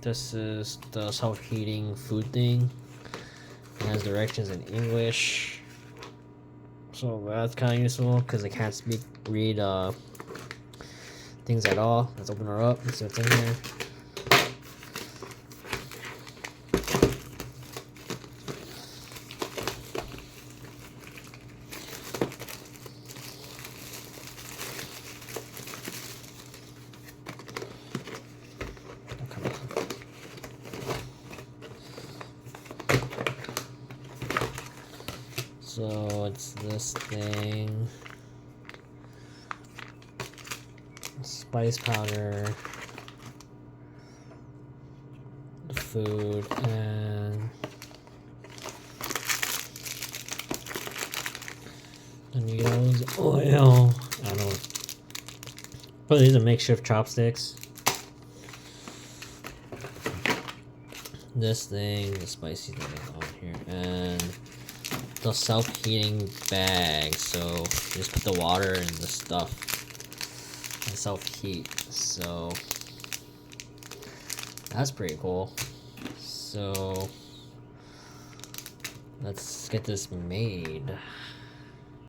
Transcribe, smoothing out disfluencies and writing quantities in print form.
This is the self-heating food thing. It has directions in English, so that's kind of useful because I can't read things at all. Let's open her up and see what's in here. So it's this thing, spice powder, the food, and the needles, oil. I don't know. But these are makeshift chopsticks. This thing, the spicy thing on here, and the self-heating bag. So you just put the water in the stuff and self-heat. So that's pretty cool. So let's get this made.